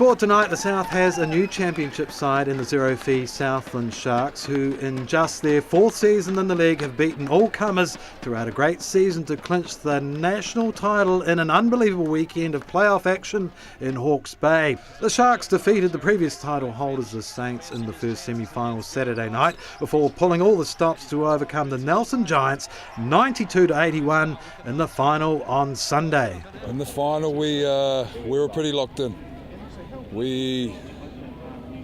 sport tonight, the South has a new championship side in the zero-fee Southland Sharks, who in just their fourth season in the league have beaten all comers throughout a great season to clinch the national title in an unbelievable weekend of playoff action in Hawke's Bay. The Sharks defeated the previous title holders, the Saints, in the first semi-final Saturday night before pulling all the stops to overcome the Nelson Giants 92-81 in the final on Sunday. In the final, we were pretty locked in. We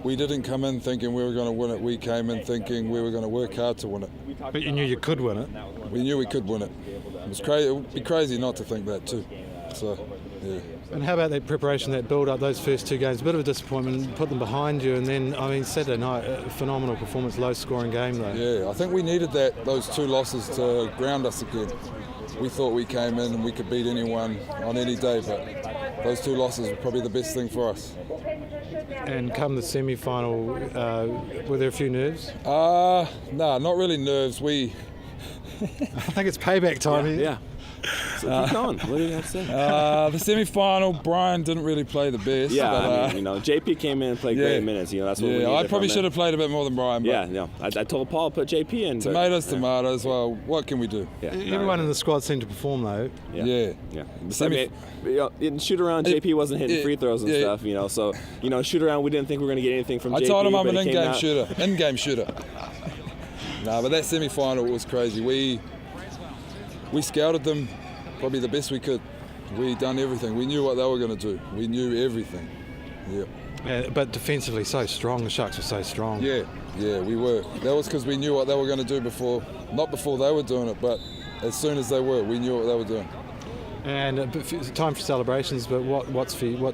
didn't come in thinking we were going to win it. We came in thinking we were going to work hard to win it. But you knew you could win it. We knew we could win it. It was crazy. It would be crazy not to think that too. So, yeah. And how about that preparation, that build-up, those first two games? A bit of a disappointment, put them behind you, and then, Saturday night, a phenomenal performance, low-scoring game though. Yeah, I think we needed those two losses to ground us again. We thought we came in and we could beat anyone on any day, but those two losses were probably the best thing for us. And come the semi-final, were there a few nerves? No, not really nerves. I think it's payback time. Yeah. So keep going. What do you have to say? The semi-final, Brian didn't really play the best. Yeah, but, JP came in and played great minutes. That's what we needed. I probably should have played a bit more than Brian. But I told Paul to put JP in. Tomatoes. Well, what can we do? Yeah. Everyone in the squad seemed to perform though. Yeah. In shoot around, JP wasn't hitting free throws and stuff. So shoot around, we didn't think we were going to get anything from JP. I told him I'm an in-game shooter. No, but that semi-final was crazy. We scouted them probably the best we could. We done everything. We knew what they were going to do. We knew everything. Yeah. But defensively so strong. The Sharks were so strong. Yeah, we were. That was because we knew what they were going to do before. Not before they were doing it, but as soon as they were, we knew what they were doing. And time for celebrations. But what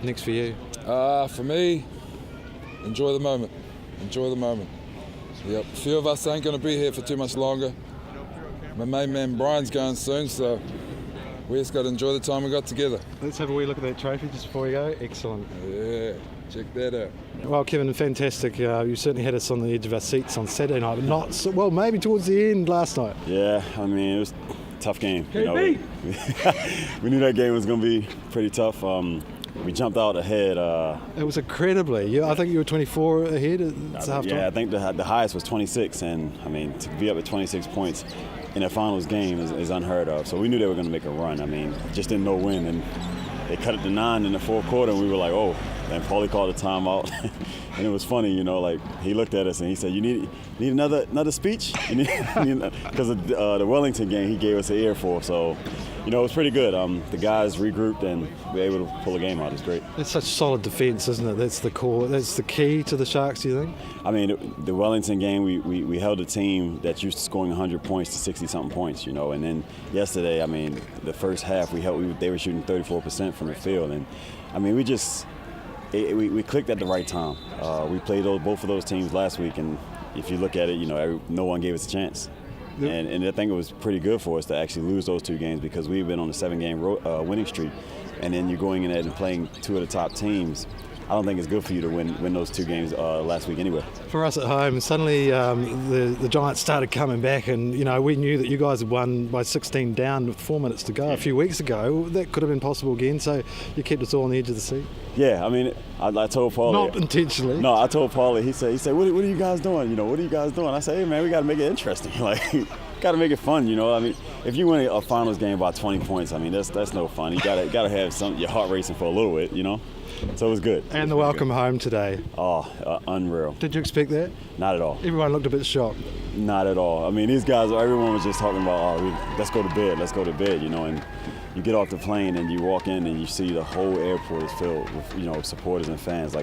next for you? For me, enjoy the moment. Enjoy the moment. Yep. A few of us ain't going to be here for too much longer. My main man Brian's going soon, so we just got to enjoy the time we got together. Let's have a wee look at that trophy just before we go. Excellent. Yeah, check that out. Well, Kevin, fantastic. You certainly had us on the edge of our seats on Saturday night, but not so, well, maybe towards the end last night. Yeah, it was a tough game. We knew that game was going to be pretty tough. We jumped out ahead. It was incredibly. I think you were 24 ahead at halftime. Yeah, I think the highest was 26, and to be up at 26 points in a finals game is unheard of. So we knew they were going to make a run. Just didn't know when, and they cut it to 9 in the fourth quarter, and we were like, oh. And Paulie called a timeout, and it was funny, he looked at us and he said, "You need another speech?" Because of the Wellington game, he gave us an earful. So, it was pretty good. The guys regrouped and we were able to pull a game out. It's great. It's such solid defence, isn't it? That's the core. That's the key to the Sharks, do you think? The Wellington game, we held a team that's used to scoring 100 points to 60-something points, And then yesterday, the first half, they were shooting 34% from the field. And, we clicked at the right time. We played both of those teams last week, and if you look at it, no one gave us a chance. Yep. And I think it was pretty good for us to actually lose those two games because we've been on a 7-game winning streak, and then you're going in there and playing two of the top teams. I don't think it's good for you to win those two games last week anyway. For us at home, suddenly the Giants started coming back, and we knew that you guys had won by 16 down with 4 minutes to go a few weeks ago. That could have been possible again, so you kept us all on the edge of the seat. Yeah, I told Paulie. Not intentionally. No, I told Paulie. He said, what are you guys doing? What are you guys doing? I said, hey man, we got to make it interesting. Got to make it fun. If you win a finals game by 20 points, that's no fun. You gotta have your heart racing for a little bit, So it was good. And the welcome home today. Oh, unreal. Did you expect that? Not at all. Everyone looked a bit shocked. Not at all. these guys, everyone was just talking about, let's go to bed, and you get off the plane and you walk in and you see the whole airport is filled with, supporters and fans.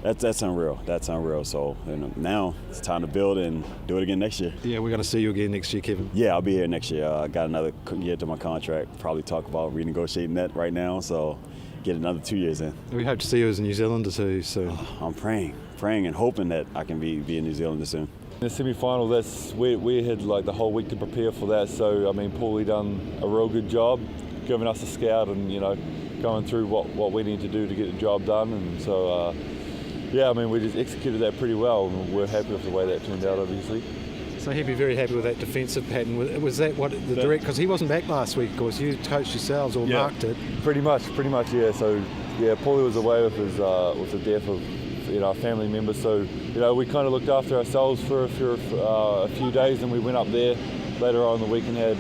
That's unreal. That's unreal. So now it's time to build and do it again next year. Yeah, we're going to see you again next year, Kevin. Yeah, I'll be here next year. I got another year to my contract. Probably talk about renegotiating that right now. So get another 2 years in. We hope to see you as a New Zealander too soon. I'm praying and hoping that I can be a New Zealander soon. In the semi-final, we had the whole week to prepare for that. So Paulie done a real good job, giving us a scout and going through what we need to do to get the job done. And so we just executed that pretty well, and we're happy with the way that turned out, obviously. So he'd be very happy with that defensive pattern. Was that what the direct? Because he wasn't back last week. Of course, you coached yourselves or marked it. Pretty much, yeah. So Paulie was away with the death of a family member, so we kind of looked after ourselves for a few days, and we went up there later on in the week and had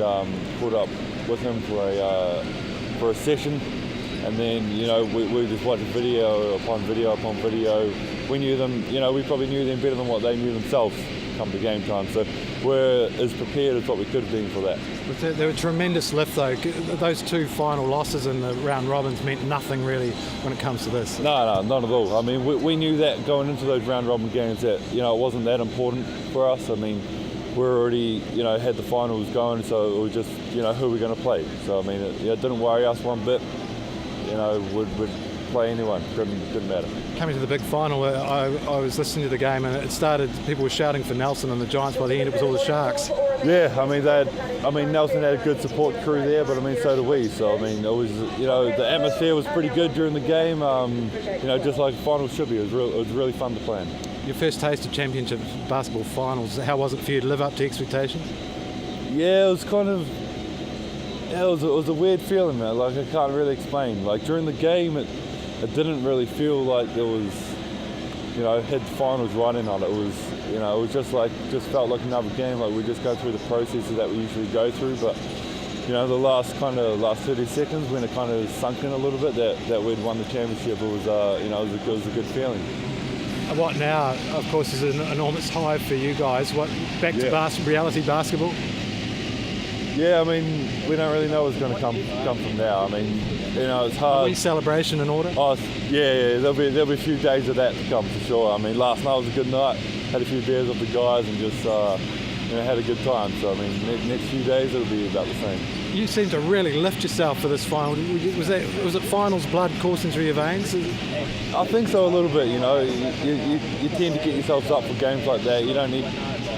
caught up with him for a session, and then we just watched video upon video upon video. We knew them, we probably knew them better than what they knew themselves come to game time, so we're as prepared as what we could have been for that. They were a tremendous lift though. Those 2 final losses in the round robins meant nothing really when it comes to this. No, not at all. I mean, we knew that going into those round robin games that it wasn't that important for us. I mean, we're already had the finals going, so it was just who we're going to play. So I mean, it didn't worry us one bit. Would play anyone, didn't matter. Coming to the big final, I was listening to the game and it started, people were shouting for Nelson and the Giants. By the end it was all the Sharks. Yeah, I mean Nelson had a good support crew there, but I mean so did we. So I mean it was the atmosphere was pretty good during the game. Just like finals should be. It was really fun to play in. Your first taste of championship basketball finals, how was it for you to live up to expectations? Yeah, it was kind of. Yeah, it was a weird feeling, man. Like I can't really explain. Like during the game, it didn't really feel like there was, had the finals running on it. It was, it was just felt like another game. Like we just go through the processes that we usually go through. But, the last 30 seconds when it kind of sunk in a little bit that we'd won the championship, it was, it was a good feeling. What now, of course, is an enormous high for you guys. Back to reality basketball? Yeah, I mean, we don't really know what's going to come from now. I mean, it's hard. Are we celebration in order? Oh, yeah, there'll be a few days of that to come for sure. I mean, last night was a good night. Had a few beers with the guys and just, had a good time. So I mean, next few days it'll be about the same. You seem to really lift yourself for this final. Was it finals blood coursing through your veins? I think so a little bit. You tend to get yourselves up for games like that. You don't need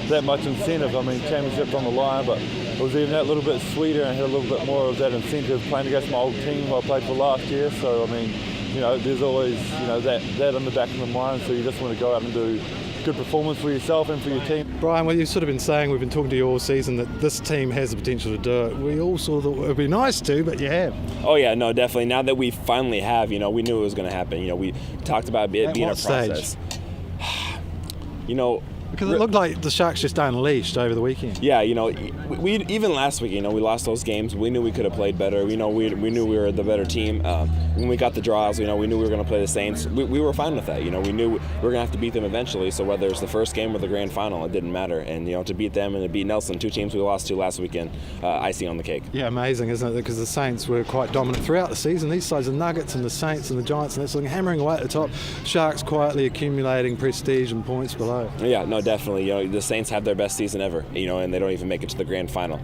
that much incentive. I mean, championship's on the line, but it was even that little bit sweeter and had a little bit more of that incentive playing against my old team who I played for last year. So I mean, there's always that in the back of the mind. So you just want to go out and do good performance for yourself and for your team. Brian, well, you've sort of been saying, we've been talking to you all season, that this team has the potential to do it. We all sort of thought it would be nice to, but you have. Oh yeah, no, definitely. Now that we finally have, we knew it was going to happen. We talked about it being a process. Because it looked like the Sharks just unleashed over the weekend. Yeah, we even last week, we lost those games. We knew we could have played better. We knew we were the better team. When we got the draws, we knew we were going to play the Saints. We were fine with that. We knew we were going to have to beat them eventually. So whether it's the first game or the grand final, it didn't matter. And to beat them and to beat Nelson, 2 teams we lost to last weekend, icing on the cake. Yeah, amazing, isn't it? Because the Saints were quite dominant throughout the season. These sides, the Nuggets and the Saints and the Giants, and that's like hammering away at the top. Sharks quietly accumulating prestige and points below. Yeah, no, definitely. The Saints have their best season ever, and they don't even make it to the grand final.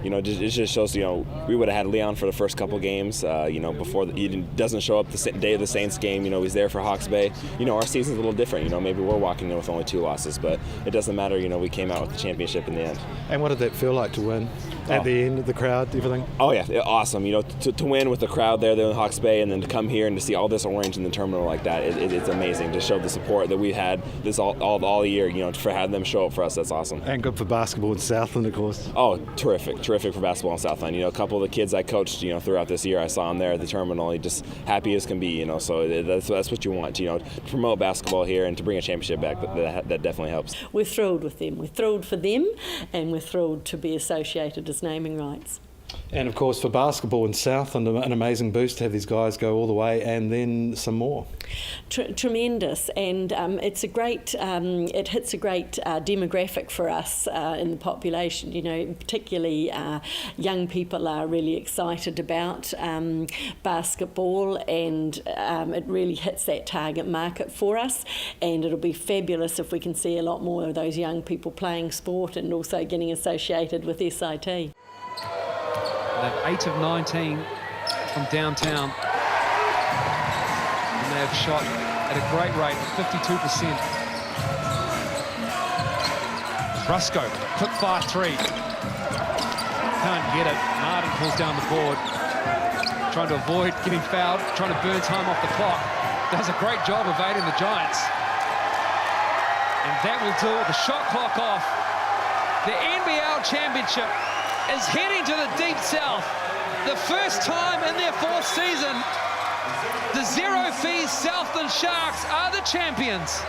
It just shows, we would have had Leon for the first couple games, before he doesn't show up the day of the Saints game. He's there for Hawke's Bay. Our season's a little different. Maybe we're walking in with only 2 losses, but it doesn't matter. We came out with the championship in the end. And what did that feel like to win? At the end, the crowd, everything? Oh yeah, awesome. To win with the crowd there in Hawke's Bay, and then to come here and to see all this orange in the terminal like that, it's amazing. To show the support that we had this all year, for having them show up for us, that's awesome. And good for basketball in Southland, of course. Oh, terrific for basketball in Southland. A couple of the kids I coached, throughout this year, I saw them there at the terminal, just happy as can be. So that's what you want. To promote basketball here and to bring a championship back. That definitely helps. We're thrilled with them. We're thrilled for them, and we're thrilled to be associated as naming rights. And of course for basketball in Southland, an amazing boost to have these guys go all the way and then some more. Tremendous, and it's a great. It hits a great demographic for us in the population. Particularly young people are really excited about basketball, and it really hits that target market for us. And it'll be fabulous if we can see a lot more of those young people playing sport and also getting associated with SIT. They've 8 of 19 from downtown. And they have shot at a great rate, 52%. Brusco, quick fire 3. Can't get it. Martin pulls down the board. Trying to avoid getting fouled, trying to burn time off the clock. Does a great job evading the Giants. And that will do the shot clock off. The NBL Championship is heading to the Deep South. The first time in their 4th season The zero fee Southland Sharks are the champions.